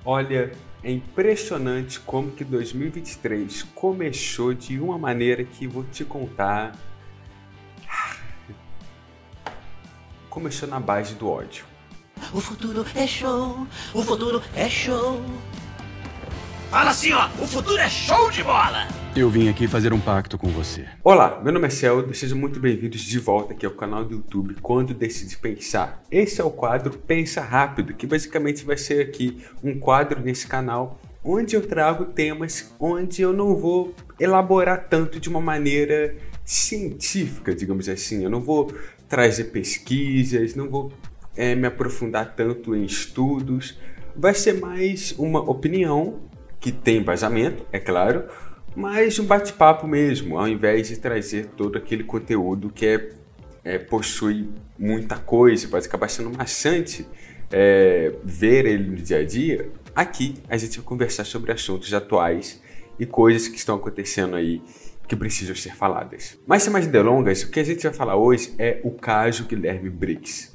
Olha, é impressionante como que 2023 começou de uma maneira que vou te contar. Começou na base do ódio. O futuro é show, o futuro é show. Fala assim, ó, o futuro é show de bola. Eu vim aqui fazer um pacto com você. Olá, meu nome é Celdo, sejam muito bem-vindos de volta aqui ao canal do YouTube Quando Decide Pensar. Esse é o quadro Pensa Rápido, que basicamente vai ser aqui um quadro nesse canal onde eu trago temas onde eu não vou elaborar tanto de uma maneira científica, digamos assim. Eu não vou trazer pesquisas, não vou me aprofundar tanto em estudos. Vai ser mais uma opinião que tem embasamento, é claro, mas um bate-papo mesmo, ao invés de trazer todo aquele conteúdo que possui muita coisa, pode acabar sendo maçante ver ele no dia a dia. Aqui a gente vai conversar sobre assuntos atuais e coisas que estão acontecendo aí que precisam ser faladas. Mas sem mais delongas, o que a gente vai falar hoje é o caso Guilherme Briggs,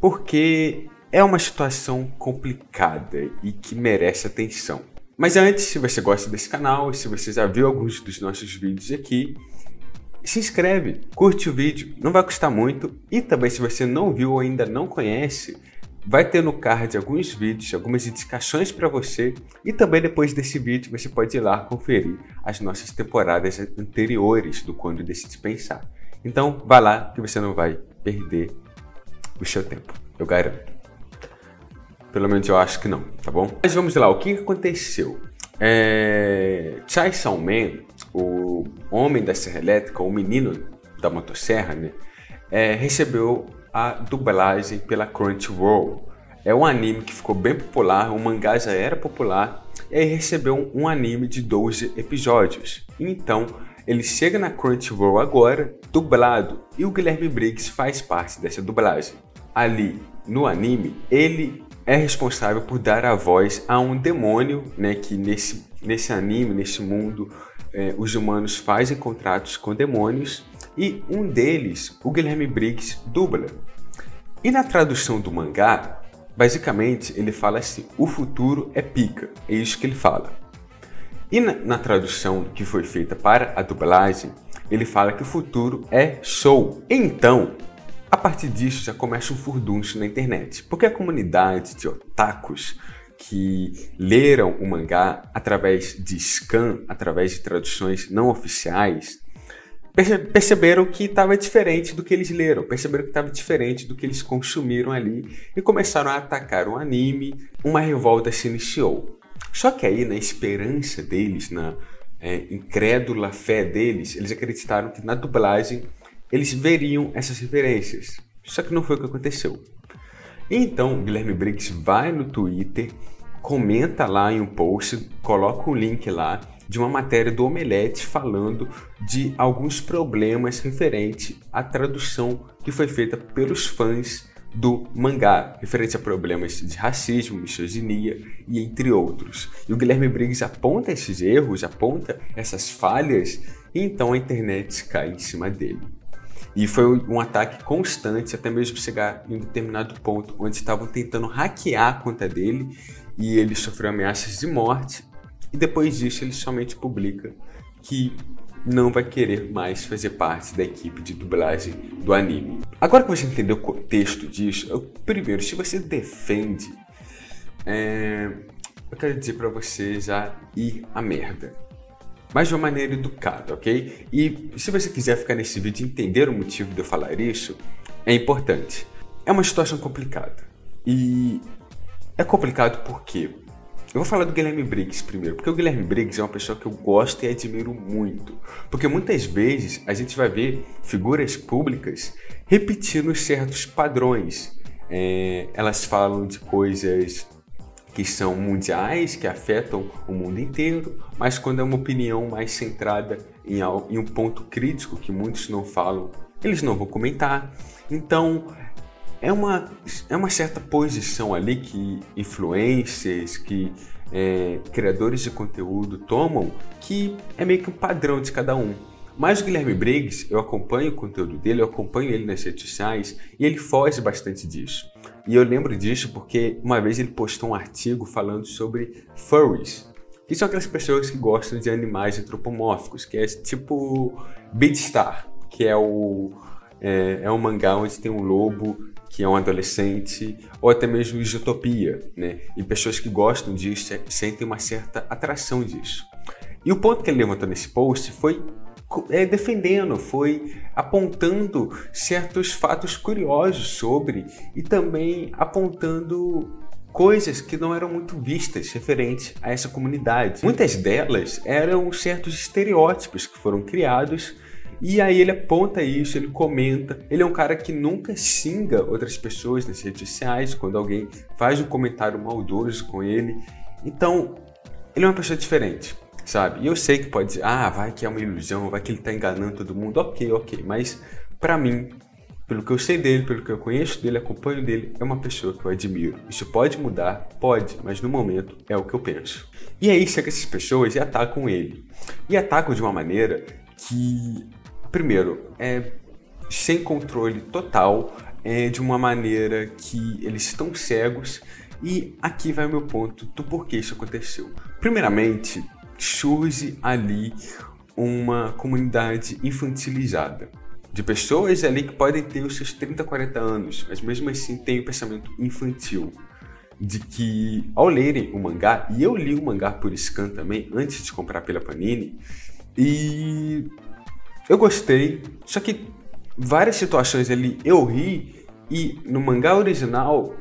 porque é uma situação complicada e que merece atenção. Mas antes, se você gosta desse canal, se você já viu alguns dos nossos vídeos aqui, se inscreve, curte o vídeo, não vai custar muito. E também, se você não viu ou ainda não conhece, vai ter no card alguns vídeos, algumas indicações para você. E também depois desse vídeo você pode ir lá conferir as nossas temporadas anteriores do Quando Decide Pensar. Então, vá lá que você não vai perder o seu tempo, eu garanto. Pelo menos eu acho que não, tá bom? Mas vamos lá, o que aconteceu? Chae Salman, o homem da serra elétrica, o menino da motosserra, né? Recebeu a dublagem pela Crunchyroll. É um anime que ficou bem popular, o mangá já era popular, e aí recebeu um anime de 12 episódios. Então, ele chega na Crunchyroll agora, dublado, e o Guilherme Briggs faz parte dessa dublagem. Ali, no anime, ele é responsável por dar a voz a um demônio, né, que nesse anime, nesse mundo, os humanos fazem contratos com demônios, e um deles, o Guilherme Briggs, dubla. E na tradução do mangá, basicamente, ele fala assim: o futuro é pica, é isso que ele fala. E na tradução que foi feita para a dublagem, ele fala que o futuro é show. Então, a partir disso já começa um furdunço na internet, porque a comunidade de otakus que leram o mangá através de scan, através de traduções não oficiais, perceberam que estava diferente do que eles leram, perceberam que estava diferente do que eles consumiram ali e começaram a atacar o anime. Uma revolta se iniciou. Só que aí, na esperança deles, na incrédula fé deles, eles acreditaram que na dublagem eles veriam essas referências. Só que não foi o que aconteceu. Então, o Guilherme Briggs vai no Twitter, comenta lá em um post, coloca um link lá de uma matéria do Omelete falando de alguns problemas referentes à tradução que foi feita pelos fãs do mangá, referente a problemas de racismo, misoginia e entre outros. E o Guilherme Briggs aponta esses erros, aponta essas falhas, e então a internet cai em cima dele. E foi um ataque constante, até mesmo chegar em um determinado ponto onde estavam tentando hackear a conta dele e ele sofreu ameaças de morte. E depois disso ele somente publica que não vai querer mais fazer parte da equipe de dublagem do anime. Agora que você entendeu o contexto disso, primeiro, se você defende, eu quero dizer para você já ir à merda. Mas de uma maneira educada, ok? E se você quiser ficar nesse vídeo e entender o motivo de eu falar isso, é importante. É uma situação complicada. E é complicado porque eu vou falar do Guilherme Briggs primeiro, porque o Guilherme Briggs é uma pessoa que eu gosto e admiro muito. Porque muitas vezes a gente vai ver figuras públicas repetindo certos padrões. Elas falam de coisas que são mundiais, que afetam o mundo inteiro, mas quando é uma opinião mais centrada em um ponto crítico que muitos não falam, eles não vão comentar. Então, é uma certa posição ali que influencers, que criadores de conteúdo tomam, que é meio que um padrão de cada um. Mas o Guilherme Briggs, eu acompanho o conteúdo dele, eu acompanho ele nas redes sociais e ele foge bastante disso. E eu lembro disso porque uma vez ele postou um artigo falando sobre furries, que são aquelas pessoas que gostam de animais antropomórficos, que é tipo Beatstar, que é um mangá onde tem um lobo que é um adolescente, ou até mesmo Isotopia, né? E pessoas que gostam disso sentem uma certa atração disso. E o ponto que ele levantou nesse post foi defendendo, foi apontando certos fatos curiosos sobre e também apontando coisas que não eram muito vistas referentes a essa comunidade. Muitas delas eram certos estereótipos que foram criados e aí ele aponta isso, ele comenta. Ele é um cara que nunca xinga outras pessoas nas redes sociais quando alguém faz um comentário maldoso com ele. Então, ele é uma pessoa diferente, sabe? E eu sei que pode dizer, vai que é uma ilusão, vai que ele tá enganando todo mundo. Ok. Mas, pra mim, pelo que eu sei dele, pelo que eu conheço dele, acompanho dele, é uma pessoa que eu admiro. Isso pode mudar? Pode, mas no momento é o que eu penso. E aí chega essas pessoas e atacam ele. E atacam de uma maneira que, primeiro, é sem controle total, de uma maneira que eles estão cegos. E aqui vai o meu ponto do porquê isso aconteceu. Primeiramente, surge ali uma comunidade infantilizada, de pessoas ali que podem ter os seus 30, 40 anos, mas mesmo assim tem o pensamento infantil, de que ao lerem o mangá, e eu li o mangá por scan também, antes de comprar pela Panini, e eu gostei, só que várias situações ali eu ri, e no mangá original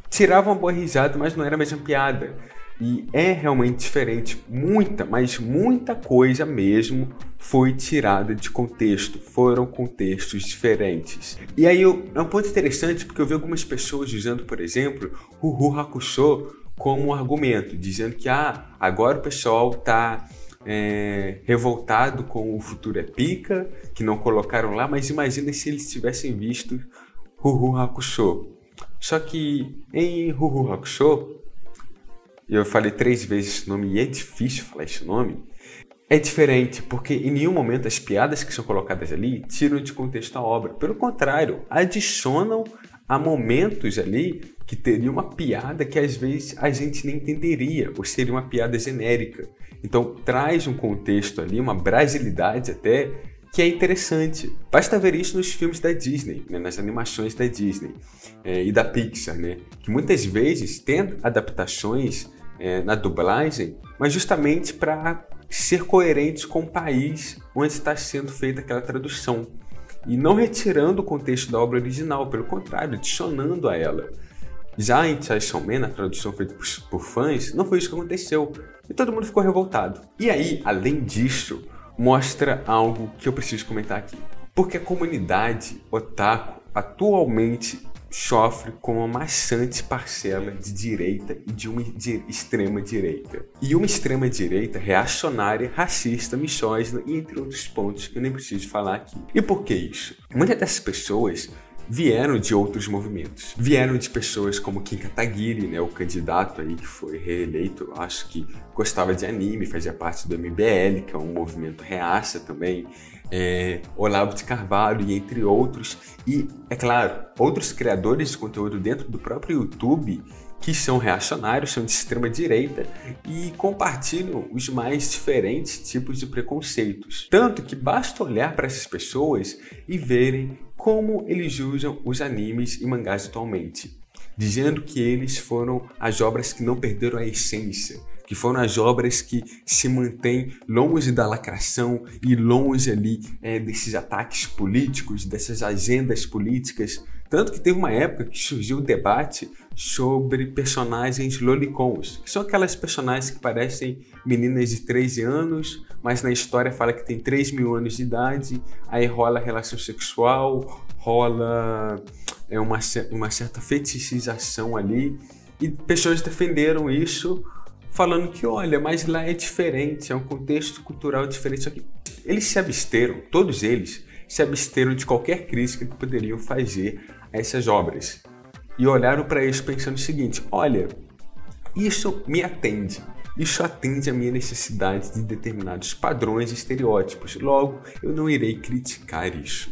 tirava uma boa risada, mas não era a mesma piada. E é realmente diferente, muita coisa mesmo foi tirada de contexto, foram contextos diferentes. E aí é um ponto interessante porque eu vi algumas pessoas usando, por exemplo, o Yu Yu Hakusho como um argumento, dizendo que agora o pessoal está revoltado com o Futuro é Pica, que não colocaram lá, mas imagina se eles tivessem visto Yu Yu Hakusho. Só que em Yu Yu Hakusho, eu falei 3 vezes esse nome e é difícil falar esse nome, é diferente, porque em nenhum momento as piadas que são colocadas ali tiram de contexto a obra. Pelo contrário, adicionam a momentos ali que teria uma piada que às vezes a gente nem entenderia, ou seria uma piada genérica. Então traz um contexto ali, uma brasilidade até, que é interessante. Basta ver isso nos filmes da Disney, né, nas animações da Disney e da Pixar, né, que muitas vezes tem adaptações na dublagem, mas justamente para ser coerente com o país onde está sendo feita aquela tradução. E não retirando o contexto da obra original, pelo contrário, adicionando a ela. Já em Chainsaw Man, a tradução feita por fãs, não foi isso que aconteceu. E todo mundo ficou revoltado. E aí, além disso, mostra algo que eu preciso comentar aqui. Porque a comunidade otaku atualmente sofre com uma maçante parcela de direita e de uma extrema direita. E uma extrema direita reacionária, racista, misógina e entre outros pontos que eu nem preciso falar aqui. E por que isso? Muitas dessas pessoas vieram de outros movimentos. Vieram de pessoas como Kim Kataguiri, né, o candidato aí que foi reeleito, acho que gostava de anime, fazia parte do MBL, que é um movimento reaça também, Olavo de Carvalho e entre outros. E, é claro, outros criadores de conteúdo dentro do próprio YouTube que são reacionários, são de extrema direita e compartilham os mais diferentes tipos de preconceitos. Tanto que basta olhar para essas pessoas e verem como eles usam os animes e mangás atualmente, dizendo que eles foram as obras que não perderam a essência, que foram as obras que se mantêm longe da lacração e longe ali desses ataques políticos, dessas agendas políticas. Tanto que teve uma época que surgiu o debate sobre personagens lolicons, que são aquelas personagens que parecem meninas de 13 anos, mas na história fala que tem 3.000 anos de idade, aí rola relação sexual, rola uma certa fetichização ali, e pessoas defenderam isso, falando que, olha, mas lá é diferente, é um contexto cultural diferente. Só que eles se absteram, todos eles se absteram de qualquer crítica que poderiam fazer a essas obras. E olharam para isso pensando o seguinte: olha, isso me atende. Isso atende à minha necessidade de determinados padrões e estereótipos. Logo, eu não irei criticar isso.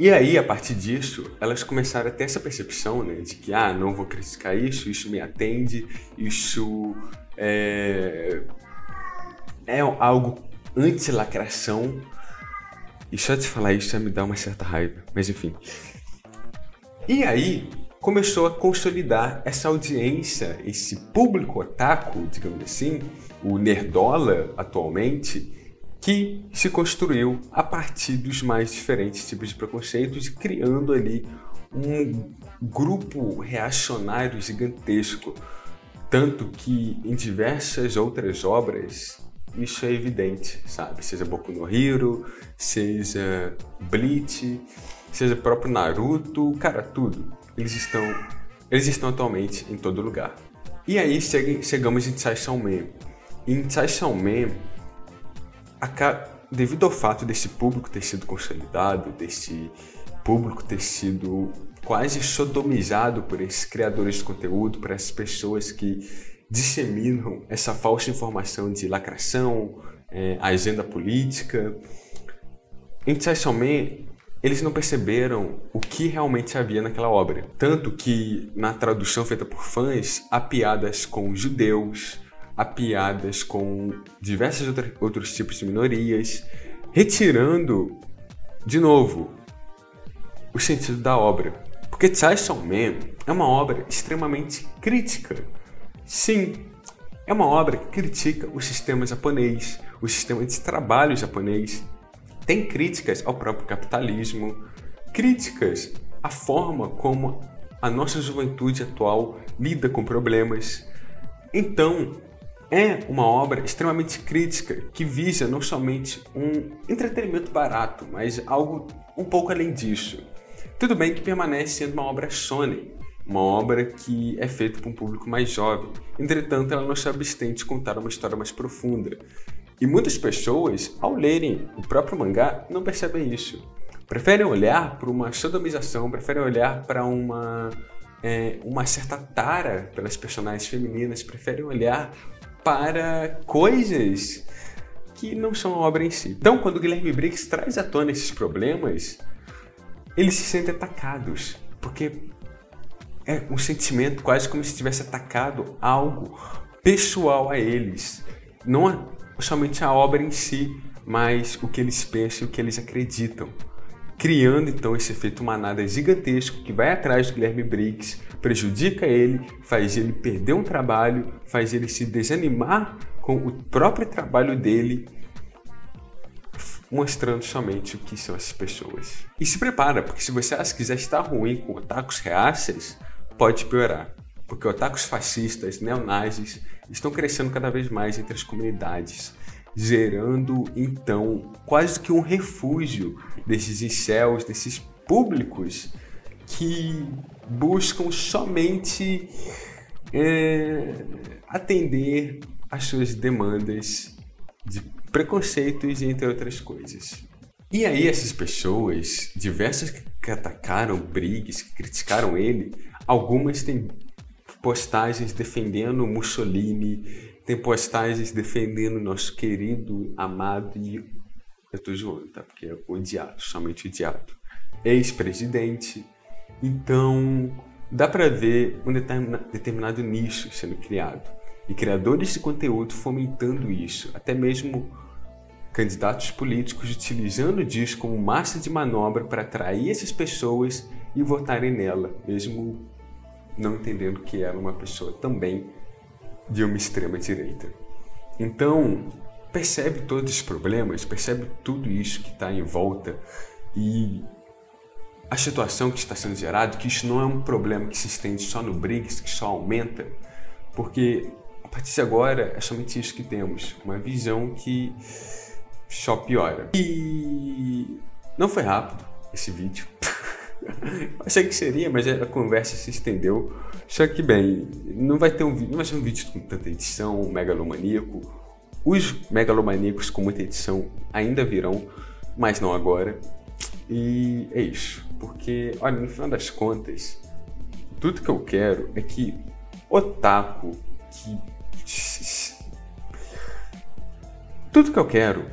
E aí, a partir disso, elas começaram a ter essa percepção, né, de que, não vou criticar isso me atende, isso é algo anti-lacração. E só de falar isso já me dá uma certa raiva, mas enfim. E aí, começou a consolidar essa audiência, esse público otaku, digamos assim, o nerdola atualmente, que se construiu a partir dos mais diferentes tipos de preconceitos, criando ali um grupo reacionário gigantesco. Tanto que em diversas outras obras isso é evidente, sabe? Seja Boku no Hero, seja Bleach, seja próprio Naruto, cara, tudo. Eles estão atualmente em todo lugar. E aí chegamos em Chainsaw Man. Em Chainsaw Man, devido ao fato desse público ter sido consolidado, desse público ter sido quase sodomizado por esses criadores de conteúdo, por essas pessoas que disseminam essa falsa informação de lacração, agenda política, em Chainsaw Man, eles não perceberam o que realmente havia naquela obra. Tanto que, na tradução feita por fãs, há piadas com judeus, há piadas com diversos outros tipos de minorias, retirando, de novo, o sentido da obra. Porque Chainsaw Man é uma obra extremamente crítica. Sim, é uma obra que critica o sistema japonês, o sistema de trabalho japonês. Tem críticas ao próprio capitalismo, críticas à forma como a nossa juventude atual lida com problemas. Então, é uma obra extremamente crítica que visa não somente um entretenimento barato, mas algo um pouco além disso. Tudo bem que permanece sendo uma obra shonen, uma obra que é feita para um público mais jovem. Entretanto, ela não se abstém de contar uma história mais profunda. E muitas pessoas, ao lerem o próprio mangá, não percebem isso. Preferem olhar para uma sodomização, preferem olhar para uma certa tara pelas personagens femininas, preferem olhar para coisas que não são a obra em si. Então, quando o Guilherme Briggs traz à tona esses problemas, eles se sentem atacados, porque é um sentimento quase como se tivesse atacado algo pessoal a eles. Não é somente a obra em si, mas o que eles pensam e o que eles acreditam. Criando então esse efeito manada gigantesco que vai atrás do Guilherme Briggs, prejudica ele, faz ele perder um trabalho, faz ele se desanimar com o próprio trabalho dele, mostrando somente o que são essas pessoas. E se prepara, porque se você acha que já está ruim com otakus reaças, pode piorar. Porque otakus fascistas, neonazis, estão crescendo cada vez mais entre as comunidades, gerando, então, quase que um refúgio desses incels, desses públicos que buscam somente atender às suas demandas de preconceitos, entre outras coisas. E aí essas pessoas, diversas que atacaram Briggs, que criticaram ele, algumas têm postagens defendendo Mussolini, tem postagens defendendo nosso querido, amado e... eu tô zoando, tá? Porque é odiado, somente odiado. Ex-presidente. Então, dá pra ver um determinado nicho sendo criado. E criadores de conteúdo fomentando isso. Até mesmo candidatos políticos utilizando disso como massa de manobra para atrair essas pessoas e votarem nela, mesmo não entendendo que era uma pessoa também de uma extrema direita. Então, percebe todos os problemas, percebe tudo isso que está em volta e a situação que está sendo gerada, que isso não é um problema que se estende só no Briggs, que só aumenta, porque a partir de agora é somente isso que temos, uma visão que só piora. E não foi rápido esse vídeo. Achei que seria, mas a conversa se estendeu. Só que, bem, não vai ser um vídeo com tanta edição, megalomaníaco. Os megalomaníacos com muita edição ainda virão, mas não agora. E é isso. Porque, olha, no final das contas, tudo que eu quero é que otaku, tudo que eu quero